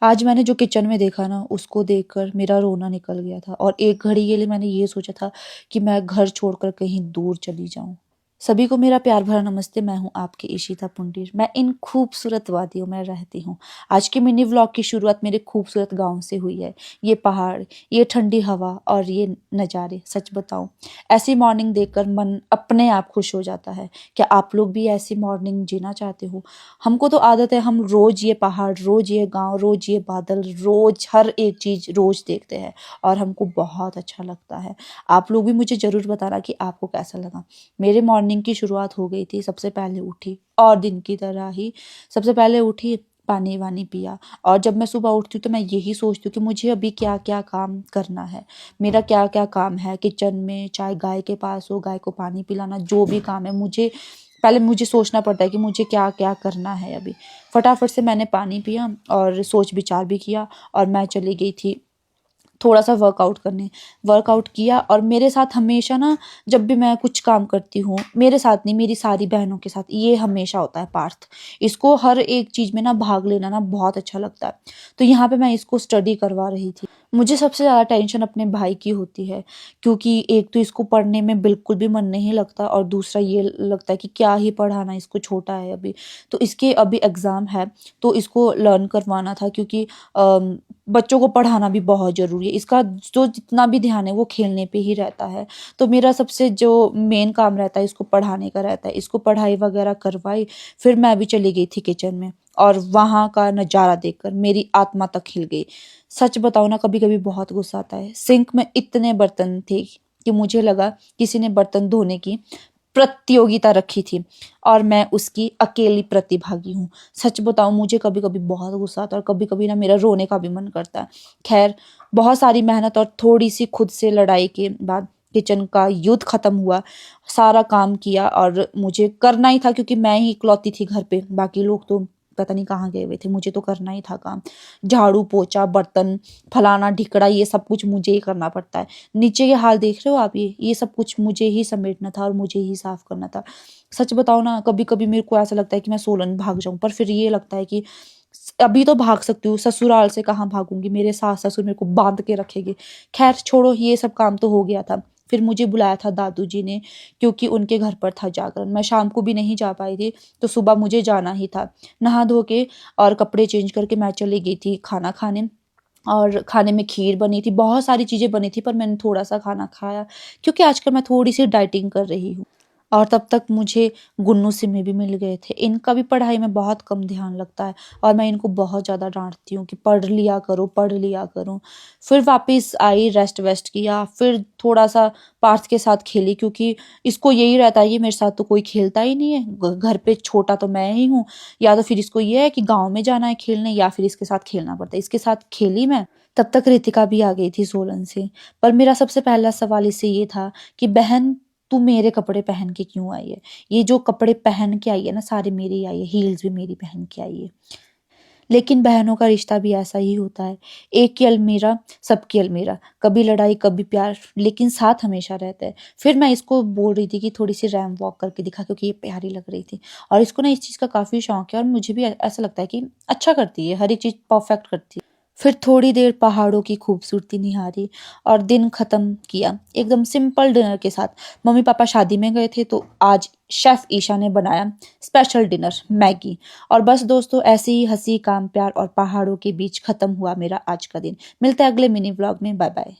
आज मैंने जो किचन में देखा ना, उसको देखकर मेरा रोना निकल गया था और एक घड़ी के लिए मैंने ये सोचा था कि मैं घर छोड़कर कहीं दूर चली जाऊं। सभी को मेरा प्यार भरा नमस्ते। मैं हूं आपकी इशिता पुंडीर। मैं इन खूबसूरत वादियों में रहती हूं। आज के मिनी व्लॉग की शुरुआत मेरे खूबसूरत गांव से हुई है। ये पहाड़, ये ठंडी हवा और ये नज़ारे, सच बताऊं, ऐसी मॉर्निंग देखकर मन अपने आप खुश हो जाता है। क्या आप लोग भी ऐसी मॉर्निंग जीना चाहते हो? हमको तो आदत है, हम रोज ये पहाड़, रोज ये गांव, रोज ये बादल, रोज हर एक चीज रोज देखते हैं और हमको बहुत अच्छा लगता है। आप लोग भी मुझे जरूर बताना कि आपको कैसा लगा। मेरे मॉर्निंग की शुरुआत हो गई थी। सबसे पहले उठी और दिन की तरह ही सबसे पहले उठी, पानी वानी पिया। और जब मैं सुबह उठती हूँ तो मैं यही सोचती हूँ कि मुझे अभी क्या क्या काम करना है। मेरा क्या क्या काम है किचन में, चाहे गाय के पास हो, गाय को पानी पिलाना, जो भी काम है, मुझे सोचना पड़ता है कि मुझे क्या क्या करना है। अभी फटाफट से मैंने पानी पिया और सोच विचार भी किया और मैं चली गई थी थोड़ा सा वर्कआउट करने। वर्कआउट किया और मेरे साथ हमेशा ना, जब भी मैं कुछ काम करती हूँ, मेरे साथ नहीं, मेरी सारी बहनों के साथ ये हमेशा होता है, पार्थ। इसको हर एक चीज़ में ना भाग लेना ना बहुत अच्छा लगता है। तो यहाँ पे मैं इसको स्टडी करवा रही थी। मुझे सबसे ज़्यादा टेंशन अपने भाई की होती है, क्योंकि एक तो इसको पढ़ने में बिल्कुल भी मन नहीं लगता और दूसरा ये लगता है कि क्या ही पढ़ाना, इसको छोटा है अभी। तो इसके अभी एग्ज़ाम है तो इसको लर्न करवाना था, क्योंकि बच्चों को पढ़ाना भी बहुत ज़रूरी है। इसका जो जितना भी ध्यान है वो खेलने पे ही रहता है। तो मेरा सबसे जो मेन काम रहता है इसको पढ़ाने का रहता है। इसको पढ़ाई वगैरह करवाई, फिर मैं भी चली गई थी किचन में और वहाँ का नज़ारा देखकर मेरी आत्मा तक खिल गई। सच बताऊँ ना, कभी कभी बहुत गुस्सा आता है। सिंक में इतने बर्तन थे कि मुझे लगा किसी ने बर्तन धोने की प्रतियोगिता रखी थी और मैं उसकी अकेली प्रतिभागी हूँ। सच बताऊं, मुझे कभी कभी बहुत गुस्सा आता है और कभी कभी ना मेरा रोने का भी मन करता है। खैर, बहुत सारी मेहनत और थोड़ी सी खुद से लड़ाई के बाद किचन का युद्ध खत्म हुआ। सारा काम किया और मुझे करना ही था, क्योंकि मैं ही इकलौती थी घर पे, बाकी लोग तो पता नहीं कहाँ गए हुए थे। मुझे तो करना ही था काम। झाड़ू पोछा, बर्तन, फलाना ढिकड़ा, ये सब कुछ मुझे ही करना पड़ता है। नीचे के हाल देख रहे हो आप, ये सब कुछ मुझे ही समेटना था और मुझे ही साफ करना था। सच बताओ ना, कभी कभी मेरे को ऐसा लगता है कि मैं सोलन भाग जाऊं, पर फिर ये लगता है कि अभी तो भाग सकती हूँ, ससुराल से कहाँ भागूंगी, मेरे सास ससुर मेरे को बांध के रखेंगे। खैर छोड़ो, ये सब काम तो हो गया था। फिर मुझे बुलाया था दादू जी ने, क्योंकि उनके घर पर था जागरण। मैं शाम को भी नहीं जा पाई थी, तो सुबह मुझे जाना ही था। नहा धो के और कपड़े चेंज करके मैं चली गई थी खाना खाने। और खाने में खीर बनी थी, बहुत सारी चीज़ें बनी थी, पर मैंने थोड़ा सा खाना खाया, क्योंकि आजकल मैं थोड़ी सी डाइटिंग कर रही हूँ। और तब तक मुझे गुन्नू सिमी भी मिल गए थे। इनका भी पढ़ाई में बहुत कम ध्यान लगता है और मैं इनको बहुत ज़्यादा डांटती हूँ कि पढ़ लिया करो, पढ़ लिया करो। फिर वापस आई, रेस्ट वेस्ट किया, फिर थोड़ा सा पार्थ के साथ खेली, क्योंकि इसको यही रहता है कि मेरे साथ तो कोई खेलता ही नहीं है। घर पे छोटा तो मैं ही हूँ, या तो फिर इसको ये है कि गाँव में जाना है खेलने, या फिर इसके साथ खेलना पड़ता है। इसके साथ खेली मैं। तब तक रितिका भी आ गई थी सोलन से। पर मेरा सबसे पहला सवाल इससे ये था कि बहन, तू मेरे कपड़े पहन के क्यों आई है? ये जो कपड़े पहन के आई है ना, सारे मेरे ही आई है, हील्स भी मेरी पहन के आई है। लेकिन बहनों का रिश्ता भी ऐसा ही होता है। एक की अलमीरा, सबकी अलमीरा। कभी लड़ाई, कभी प्यार, लेकिन साथ हमेशा रहता है। फिर मैं इसको बोल रही थी कि थोड़ी सी रैम वॉक करके दिखा, क्योंकि ये प्यारी लग रही थी और इसको ना इस चीज़ का काफ़ी शौक है और मुझे भी ऐसा लगता है कि अच्छा करती है, हर एक चीज़ परफेक्ट करती है। फिर थोड़ी देर पहाड़ों की खूबसूरती निहारी और दिन खत्म किया एकदम सिंपल डिनर के साथ। मम्मी पापा शादी में गए थे, तो आज शेफ ईशा ने बनाया स्पेशल डिनर, मैगी। और बस दोस्तों, ऐसे ही हंसी, काम, प्यार और पहाड़ों के बीच खत्म हुआ मेरा आज का दिन। मिलते हैं अगले मिनी व्लॉग में। Bye bye.